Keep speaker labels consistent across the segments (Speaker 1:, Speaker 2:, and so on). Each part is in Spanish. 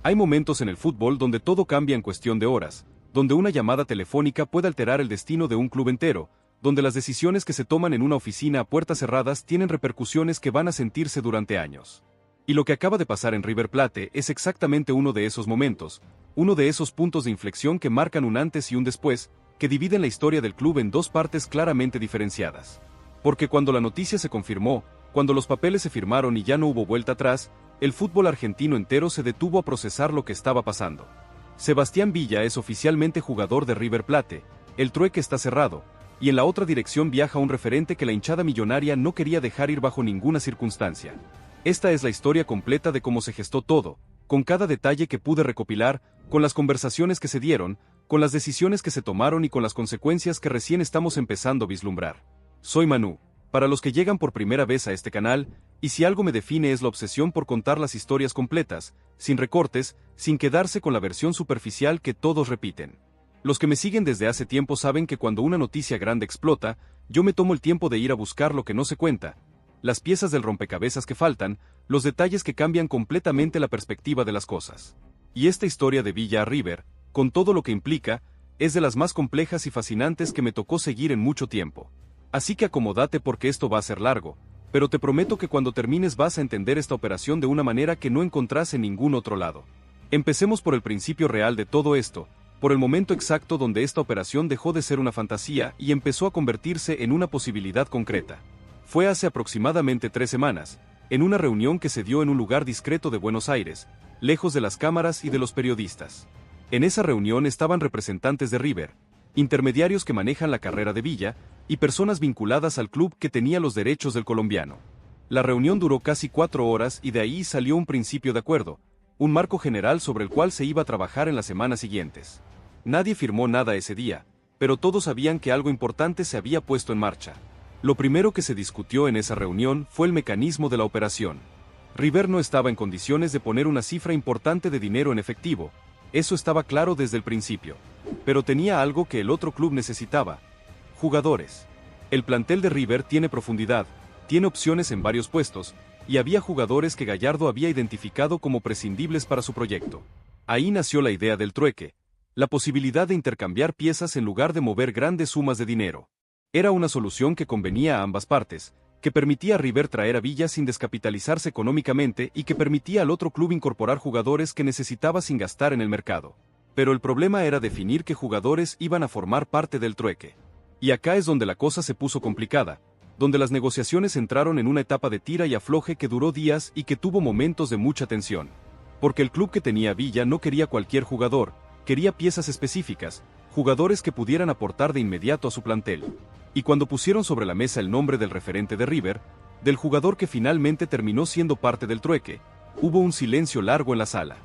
Speaker 1: Hay momentos en el fútbol donde todo cambia en cuestión de horas, donde una llamada telefónica puede alterar el destino de un club entero, donde las decisiones que se toman en una oficina a puertas cerradas tienen repercusiones que van a sentirse durante años. Y lo que acaba de pasar en River Plate es exactamente uno de esos momentos, uno de esos puntos de inflexión que marcan un antes y un después, que dividen la historia del club en dos partes claramente diferenciadas. Porque cuando la noticia se confirmó, cuando los papeles se firmaron y ya no hubo vuelta atrás, el fútbol argentino entero se detuvo a procesar lo que estaba pasando. Sebastián Villa es oficialmente jugador de River Plate, el trueque está cerrado, y en la otra dirección viaja un referente que la hinchada millonaria no quería dejar ir bajo ninguna circunstancia. Esta es la historia completa de cómo se gestó todo, con cada detalle que pude recopilar, con las conversaciones que se dieron, con las decisiones que se tomaron y con las consecuencias que recién estamos empezando a vislumbrar. Soy Manu, para los que llegan por primera vez a este canal, y si algo me define es la obsesión por contar las historias completas, sin recortes, sin quedarse con la versión superficial que todos repiten. Los que me siguen desde hace tiempo saben que cuando una noticia grande explota, yo me tomo el tiempo de ir a buscar lo que no se cuenta, las piezas del rompecabezas que faltan, los detalles que cambian completamente la perspectiva de las cosas. Y esta historia de Villa a River, con todo lo que implica, es de las más complejas y fascinantes que me tocó seguir en mucho tiempo. Así que acomódate porque esto va a ser largo, pero te prometo que cuando termines vas a entender esta operación de una manera que no encontrás en ningún otro lado. Empecemos por el principio real de todo esto, por el momento exacto donde esta operación dejó de ser una fantasía y empezó a convertirse en una posibilidad concreta. Fue hace aproximadamente 3 semanas, en una reunión que se dio en un lugar discreto de Buenos Aires, lejos de las cámaras y de los periodistas. En esa reunión estaban representantes de River, intermediarios que manejan la carrera de Villa, y personas vinculadas al club que tenía los derechos del colombiano. La reunión duró casi 4 horas y de ahí salió un principio de acuerdo, un marco general sobre el cual se iba a trabajar en las semanas siguientes. Nadie firmó nada ese día, pero todos sabían que algo importante se había puesto en marcha. Lo primero que se discutió en esa reunión fue el mecanismo de la operación. River no estaba en condiciones de poner una cifra importante de dinero en efectivo, eso estaba claro desde el principio, pero tenía algo que el otro club necesitaba: jugadores. El plantel de River tiene profundidad, tiene opciones en varios puestos, y había jugadores que Gallardo había identificado como prescindibles para su proyecto. Ahí nació la idea del trueque, la posibilidad de intercambiar piezas en lugar de mover grandes sumas de dinero. Era una solución que convenía a ambas partes, que permitía a River traer a Villa sin descapitalizarse económicamente y que permitía al otro club incorporar jugadores que necesitaba sin gastar en el mercado. Pero el problema era definir qué jugadores iban a formar parte del trueque. Y acá es donde la cosa se puso complicada, donde las negociaciones entraron en una etapa de tira y afloje que duró días y que tuvo momentos de mucha tensión. Porque el club que tenía a Villa no quería cualquier jugador, quería piezas específicas, jugadores que pudieran aportar de inmediato a su plantel. Y cuando pusieron sobre la mesa el nombre del referente de River, del jugador que finalmente terminó siendo parte del trueque, hubo un silencio largo en la sala.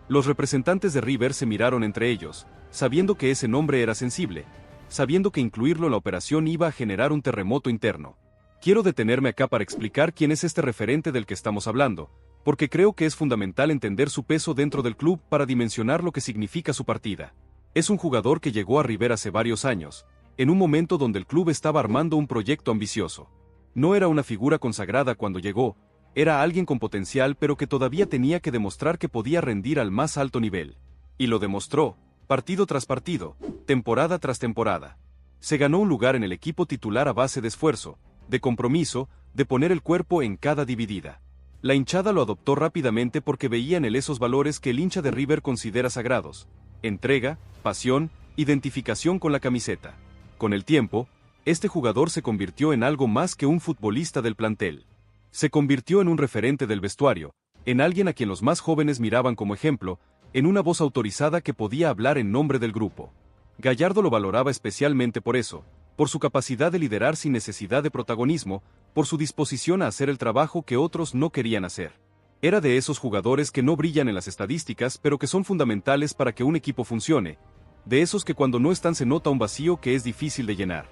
Speaker 1: Los representantes de River se miraron entre ellos, sabiendo que ese nombre era sensible, sabiendo que incluirlo en la operación iba a generar un terremoto interno. Quiero detenerme acá para explicar quién es este referente del que estamos hablando, porque creo que es fundamental entender su peso dentro del club para dimensionar lo que significa su partida. Es un jugador que llegó a River hace varios años, en un momento donde el club estaba armando un proyecto ambicioso. No era una figura consagrada cuando llegó, era alguien con potencial pero que todavía tenía que demostrar que podía rendir al más alto nivel. Y lo demostró, partido tras partido, temporada tras temporada. Se ganó un lugar en el equipo titular a base de esfuerzo, de compromiso, de poner el cuerpo en cada dividida. La hinchada lo adoptó rápidamente porque veía en él esos valores que el hincha de River considera sagrados: entrega, pasión, identificación con la camiseta. Con el tiempo, este jugador se convirtió en algo más que un futbolista del plantel. Se convirtió en un referente del vestuario, en alguien a quien los más jóvenes miraban como ejemplo, en una voz autorizada que podía hablar en nombre del grupo. Gallardo lo valoraba especialmente por eso, por su capacidad de liderar sin necesidad de protagonismo, por su disposición a hacer el trabajo que otros no querían hacer. Era de esos jugadores que no brillan en las estadísticas pero que son fundamentales para que un equipo funcione, de esos que cuando no están se nota un vacío que es difícil de llenar.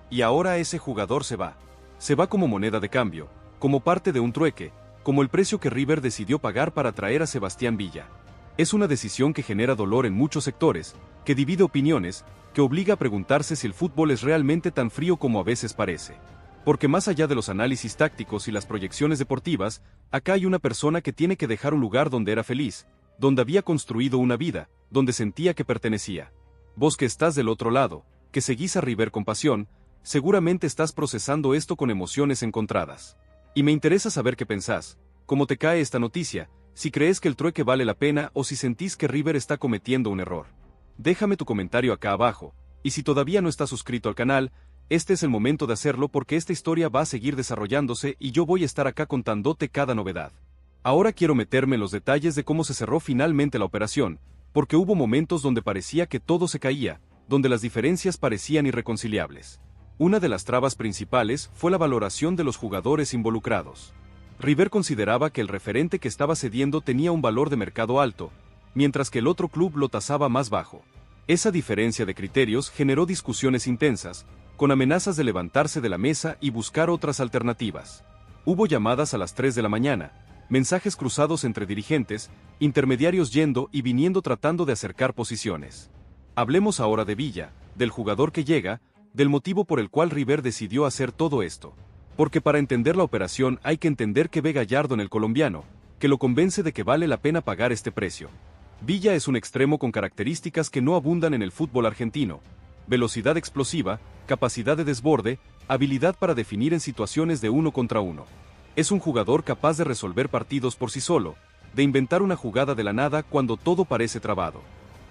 Speaker 1: Y ahora ese jugador se va. Se va como moneda de cambio, como parte de un trueque, como el precio que River decidió pagar para traer a Sebastián Villa. Es una decisión que genera dolor en muchos sectores, que divide opiniones, que obliga a preguntarse si el fútbol es realmente tan frío como a veces parece. Porque más allá de los análisis tácticos y las proyecciones deportivas, acá hay una persona que tiene que dejar un lugar donde era feliz, donde había construido una vida, donde sentía que pertenecía. Vos que estás del otro lado, que seguís a River con pasión, seguramente estás procesando esto con emociones encontradas. Y me interesa saber qué pensás, cómo te cae esta noticia, si crees que el trueque vale la pena o si sentís que River está cometiendo un error. Déjame tu comentario acá abajo, y si todavía no estás suscrito al canal, este es el momento de hacerlo porque esta historia va a seguir desarrollándose y yo voy a estar acá contándote cada novedad. Ahora quiero meterme en los detalles de cómo se cerró finalmente la operación, porque hubo momentos donde parecía que todo se caía, donde las diferencias parecían irreconciliables. Una de las trabas principales fue la valoración de los jugadores involucrados. River consideraba que el referente que estaba cediendo tenía un valor de mercado alto, mientras que el otro club lo tasaba más bajo. Esa diferencia de criterios generó discusiones intensas, con amenazas de levantarse de la mesa y buscar otras alternativas. Hubo llamadas a las 3 de la mañana, mensajes cruzados entre dirigentes, intermediarios yendo y viniendo tratando de acercar posiciones. Hablemos ahora de Villa, del jugador que llega, del motivo por el cual River decidió hacer todo esto. Porque para entender la operación hay que entender qué ve Gallardo en el colombiano, que lo convence de que vale la pena pagar este precio. Villa es un extremo con características que no abundan en el fútbol argentino: velocidad explosiva, capacidad de desborde, habilidad para definir en situaciones de 1 contra 1. Es un jugador capaz de resolver partidos por sí solo, de inventar una jugada de la nada cuando todo parece trabado.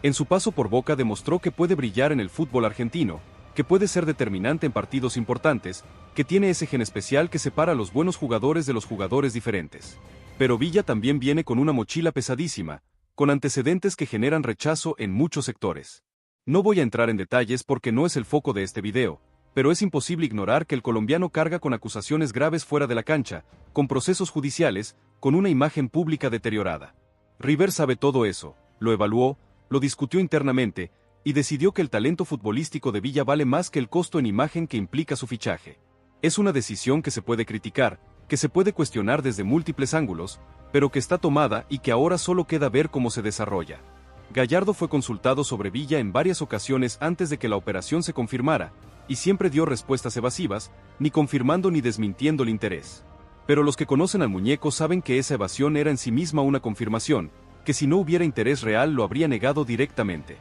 Speaker 1: En su paso por Boca demostró que puede brillar en el fútbol argentino, que puede ser determinante en partidos importantes, que tiene ese gen especial que separa a los buenos jugadores de los jugadores diferentes. Pero Villa también viene con una mochila pesadísima, con antecedentes que generan rechazo en muchos sectores. No voy a entrar en detalles porque no es el foco de este video, pero es imposible ignorar que el colombiano carga con acusaciones graves fuera de la cancha, con procesos judiciales, con una imagen pública deteriorada. River sabe todo eso, lo evaluó, lo discutió internamente, y decidió que el talento futbolístico de Villa vale más que el costo en imagen que implica su fichaje. Es una decisión que se puede criticar, que se puede cuestionar desde múltiples ángulos, pero que está tomada y que ahora solo queda ver cómo se desarrolla. Gallardo fue consultado sobre Villa en varias ocasiones antes de que la operación se confirmara, y siempre dio respuestas evasivas, ni confirmando ni desmintiendo el interés. Pero los que conocen al muñeco saben que esa evasión era en sí misma una confirmación, que si no hubiera interés real lo habría negado directamente.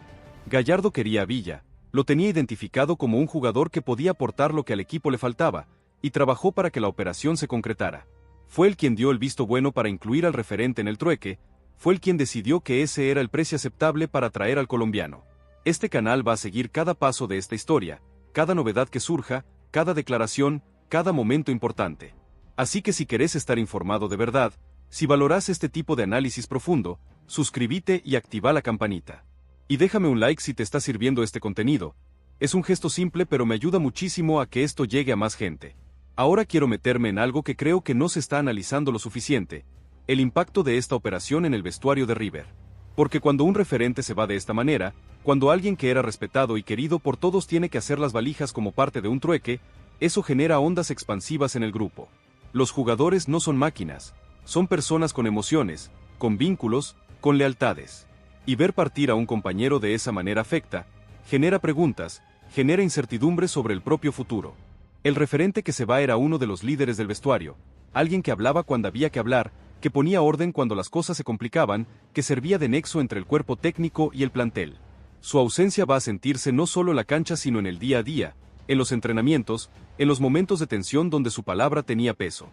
Speaker 1: Gallardo quería a Villa, lo tenía identificado como un jugador que podía aportar lo que al equipo le faltaba, y trabajó para que la operación se concretara. Fue él quien dio el visto bueno para incluir al referente en el trueque, fue él quien decidió que ese era el precio aceptable para traer al colombiano. Este canal va a seguir cada paso de esta historia, cada novedad que surja, cada declaración, cada momento importante. Así que si querés estar informado de verdad, si valorás este tipo de análisis profundo, suscríbete y activa la campanita. Y déjame un like si te está sirviendo este contenido. Es un gesto simple pero me ayuda muchísimo a que esto llegue a más gente. Ahora quiero meterme en algo que creo que no se está analizando lo suficiente: el impacto de esta operación en el vestuario de River. Porque cuando un referente se va de esta manera, cuando alguien que era respetado y querido por todos tiene que hacer las valijas como parte de un trueque, eso genera ondas expansivas en el grupo. Los jugadores no son máquinas, son personas con emociones, con vínculos, con lealtades. Y ver partir a un compañero de esa manera afecta, genera preguntas, genera incertidumbre sobre el propio futuro. El referente que se va era uno de los líderes del vestuario, alguien que hablaba cuando había que hablar, que ponía orden cuando las cosas se complicaban, que servía de nexo entre el cuerpo técnico y el plantel. Su ausencia va a sentirse no solo en la cancha sino en el día a día, en los entrenamientos, en los momentos de tensión donde su palabra tenía peso.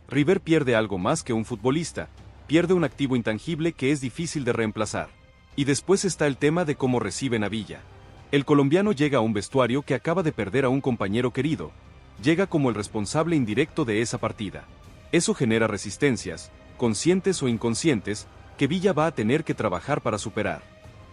Speaker 1: River pierde algo más que un futbolista, pierde un activo intangible que es difícil de reemplazar. Y después está el tema de cómo reciben a Villa. El colombiano llega a un vestuario que acaba de perder a un compañero querido, llega como el responsable indirecto de esa partida. Eso genera resistencias, conscientes o inconscientes, que Villa va a tener que trabajar para superar.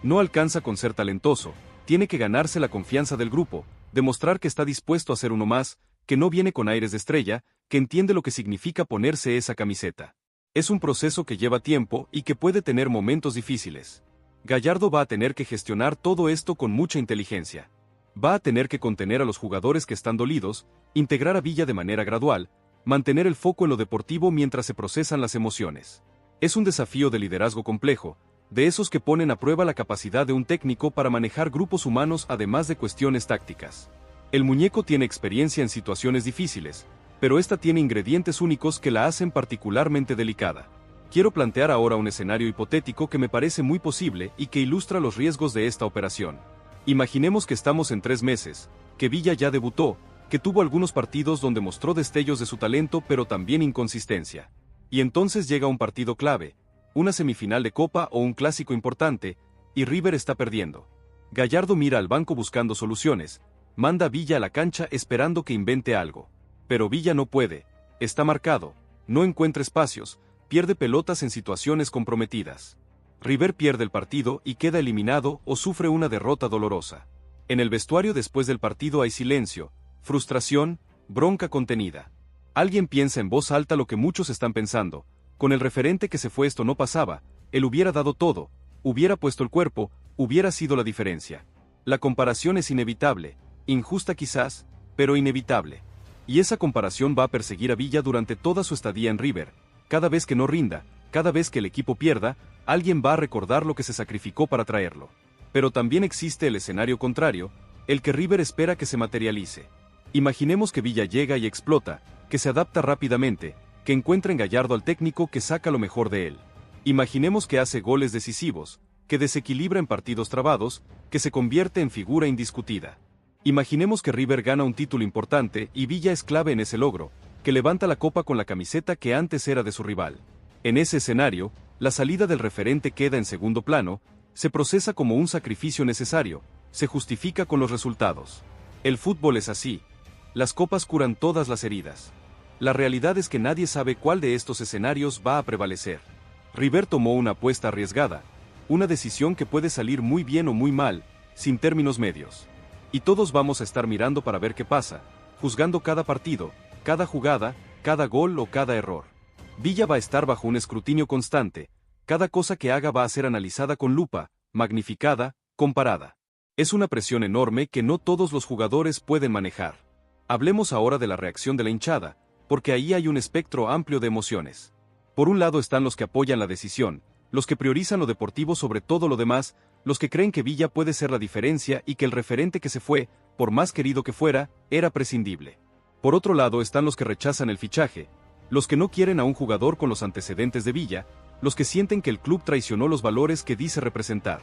Speaker 1: No alcanza con ser talentoso, tiene que ganarse la confianza del grupo, demostrar que está dispuesto a ser uno más, que no viene con aires de estrella, que entiende lo que significa ponerse esa camiseta. Es un proceso que lleva tiempo y que puede tener momentos difíciles. Gallardo va a tener que gestionar todo esto con mucha inteligencia. Va a tener que contener a los jugadores que están dolidos, integrar a Villa de manera gradual, mantener el foco en lo deportivo mientras se procesan las emociones. Es un desafío de liderazgo complejo, de esos que ponen a prueba la capacidad de un técnico para manejar grupos humanos además de cuestiones tácticas. El muñeco tiene experiencia en situaciones difíciles, pero esta tiene ingredientes únicos que la hacen particularmente delicada. Quiero plantear ahora un escenario hipotético que me parece muy posible y que ilustra los riesgos de esta operación. Imaginemos que estamos en 3 meses, que Villa ya debutó, que tuvo algunos partidos donde mostró destellos de su talento pero también inconsistencia. Y entonces llega un partido clave, una semifinal de Copa o un clásico importante, y River está perdiendo. Gallardo mira al banco buscando soluciones, manda a Villa a la cancha esperando que invente algo. Pero Villa no puede, está marcado, no encuentra espacios, pierde pelotas en situaciones comprometidas. River pierde el partido y queda eliminado o sufre una derrota dolorosa. En el vestuario después del partido hay silencio, frustración, bronca contenida. Alguien piensa en voz alta lo que muchos están pensando: con el referente que se fue esto no pasaba, él hubiera dado todo, hubiera puesto el cuerpo, hubiera sido la diferencia. La comparación es inevitable, injusta quizás, pero inevitable. Y esa comparación va a perseguir a Villa durante toda su estadía en River. Cada vez que no rinda, cada vez que el equipo pierda, alguien va a recordar lo que se sacrificó para traerlo. Pero también existe el escenario contrario, el que River espera que se materialice. Imaginemos que Villa llega y explota, que se adapta rápidamente, que encuentra en Gallardo al técnico que saca lo mejor de él. Imaginemos que hace goles decisivos, que desequilibra en partidos trabados, que se convierte en figura indiscutida. Imaginemos que River gana un título importante y Villa es clave en ese logro, que levanta la copa con la camiseta que antes era de su rival. En ese escenario, la salida del referente queda en segundo plano, se procesa como un sacrificio necesario, se justifica con los resultados. El fútbol es así. Las copas curan todas las heridas. La realidad es que nadie sabe cuál de estos escenarios va a prevalecer. River tomó una apuesta arriesgada, una decisión que puede salir muy bien o muy mal, sin términos medios. Y todos vamos a estar mirando para ver qué pasa, juzgando cada partido, cada jugada, cada gol o cada error. Villa va a estar bajo un escrutinio constante, cada cosa que haga va a ser analizada con lupa, magnificada, comparada. Es una presión enorme que no todos los jugadores pueden manejar. Hablemos ahora de la reacción de la hinchada, porque ahí hay un espectro amplio de emociones. Por un lado están los que apoyan la decisión, los que priorizan lo deportivo sobre todo lo demás, los que creen que Villa puede ser la diferencia y que el referente que se fue, por más querido que fuera, era prescindible. Por otro lado están los que rechazan el fichaje, los que no quieren a un jugador con los antecedentes de Villa, los que sienten que el club traicionó los valores que dice representar.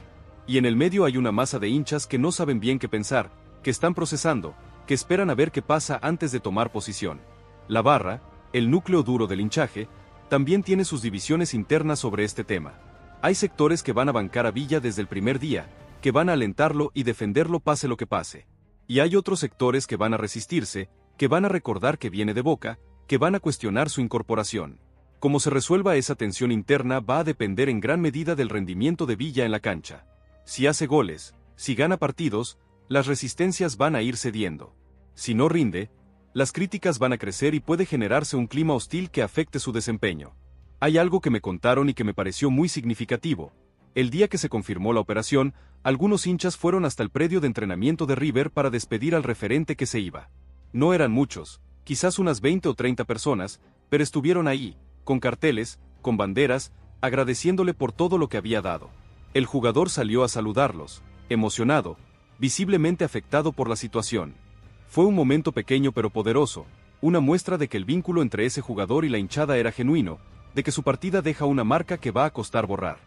Speaker 1: Y en el medio hay una masa de hinchas que no saben bien qué pensar, que están procesando, que esperan a ver qué pasa antes de tomar posición. La barra, el núcleo duro del hinchaje, también tiene sus divisiones internas sobre este tema. Hay sectores que van a bancar a Villa desde el primer día, que van a alentarlo y defenderlo pase lo que pase. Y hay otros sectores que van a resistirse, que van a recordar que viene de Boca, que van a cuestionar su incorporación. Cómo se resuelva esa tensión interna va a depender en gran medida del rendimiento de Villa en la cancha. Si hace goles, si gana partidos, las resistencias van a ir cediendo. Si no rinde, las críticas van a crecer y puede generarse un clima hostil que afecte su desempeño. Hay algo que me contaron y que me pareció muy significativo. El día que se confirmó la operación, algunos hinchas fueron hasta el predio de entrenamiento de River para despedir al referente que se iba. No eran muchos, quizás unas 20 o 30 personas, pero estuvieron ahí, con carteles, con banderas, agradeciéndole por todo lo que había dado. El jugador salió a saludarlos, emocionado, visiblemente afectado por la situación. Fue un momento pequeño pero poderoso, una muestra de que el vínculo entre ese jugador y la hinchada era genuino, de que su partida deja una marca que va a costar borrar.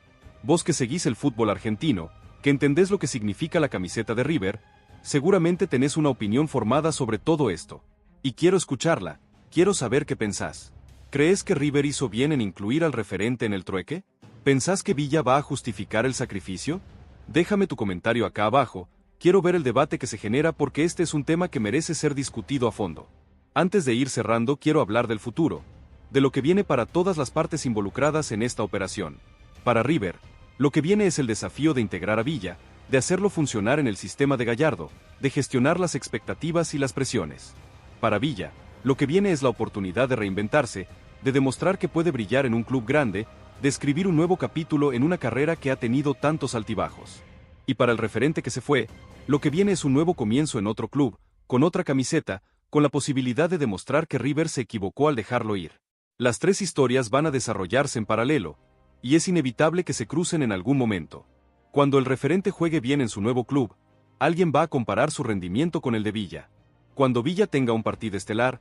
Speaker 1: Vos que seguís el fútbol argentino, que entendés lo que significa la camiseta de River, seguramente tenés una opinión formada sobre todo esto. Y quiero escucharla, quiero saber qué pensás. ¿Crees que River hizo bien en incluir al referente en el trueque? ¿Pensás que Villa va a justificar el sacrificio? Déjame tu comentario acá abajo, quiero ver el debate que se genera porque este es un tema que merece ser discutido a fondo. Antes de ir cerrando quiero hablar del futuro, de lo que viene para todas las partes involucradas en esta operación. Para River, lo que viene es el desafío de integrar a Villa, de hacerlo funcionar en el sistema de Gallardo, de gestionar las expectativas y las presiones. Para Villa, lo que viene es la oportunidad de reinventarse, de demostrar que puede brillar en un club grande, de escribir un nuevo capítulo en una carrera que ha tenido tantos altibajos. Y para el referente que se fue, lo que viene es un nuevo comienzo en otro club, con otra camiseta, con la posibilidad de demostrar que River se equivocó al dejarlo ir. Las tres historias van a desarrollarse en paralelo, y es inevitable que se crucen en algún momento. Cuando el referente juegue bien en su nuevo club, alguien va a comparar su rendimiento con el de Villa. Cuando Villa tenga un partido estelar,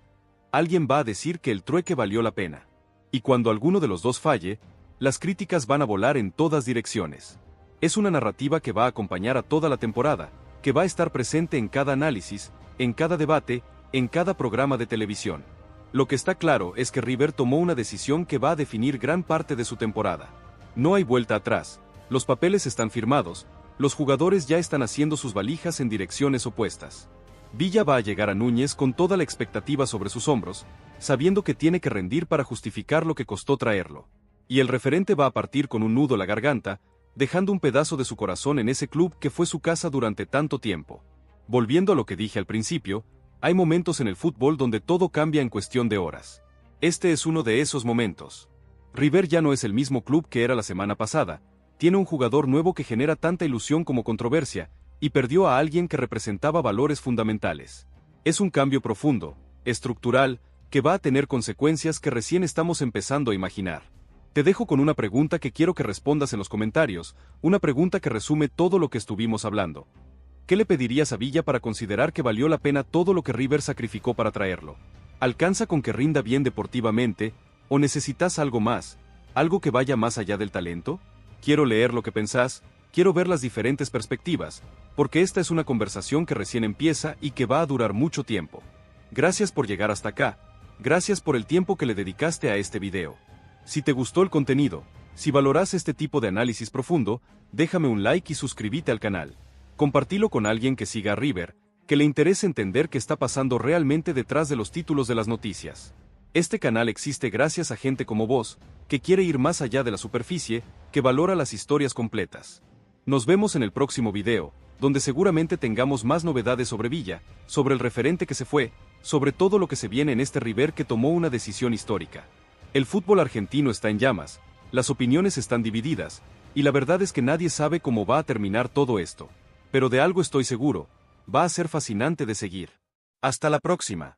Speaker 1: alguien va a decir que el trueque valió la pena. Y cuando alguno de los dos falle, las críticas van a volar en todas direcciones. Es una narrativa que va a acompañar a toda la temporada, que va a estar presente en cada análisis, en cada debate, en cada programa de televisión. Lo que está claro es que River tomó una decisión que va a definir gran parte de su temporada. No hay vuelta atrás, los papeles están firmados, los jugadores ya están haciendo sus valijas en direcciones opuestas. Villa va a llegar a Núñez con toda la expectativa sobre sus hombros, sabiendo que tiene que rendir para justificar lo que costó traerlo. Y el referente va a partir con un nudo en la garganta, dejando un pedazo de su corazón en ese club que fue su casa durante tanto tiempo. Volviendo a lo que dije al principio, hay momentos en el fútbol donde todo cambia en cuestión de horas. Este es uno de esos momentos. River ya no es el mismo club que era la semana pasada, tiene un jugador nuevo que genera tanta ilusión como controversia, y perdió a alguien que representaba valores fundamentales. Es un cambio profundo, estructural, que va a tener consecuencias que recién estamos empezando a imaginar. Te dejo con una pregunta que quiero que respondas en los comentarios, una pregunta que resume todo lo que estuvimos hablando. ¿Qué le pedirías a Villa para considerar que valió la pena todo lo que River sacrificó para traerlo? ¿Alcanza con que rinda bien deportivamente, o necesitas algo más, algo que vaya más allá del talento? Quiero leer lo que pensás, quiero ver las diferentes perspectivas, porque esta es una conversación que recién empieza y que va a durar mucho tiempo. Gracias por llegar hasta acá, gracias por el tiempo que le dedicaste a este video. Si te gustó el contenido, si valoras este tipo de análisis profundo, déjame un like y suscríbete al canal. Compartilo con alguien que siga a River, que le interese entender qué está pasando realmente detrás de los títulos de las noticias. Este canal existe gracias a gente como vos, que quiere ir más allá de la superficie, que valora las historias completas. Nos vemos en el próximo video, donde seguramente tengamos más novedades sobre Villa, sobre el referente que se fue, sobre todo lo que se viene en este River que tomó una decisión histórica. El fútbol argentino está en llamas, las opiniones están divididas, y la verdad es que nadie sabe cómo va a terminar todo esto. Pero de algo estoy seguro, va a ser fascinante de seguir. Hasta la próxima.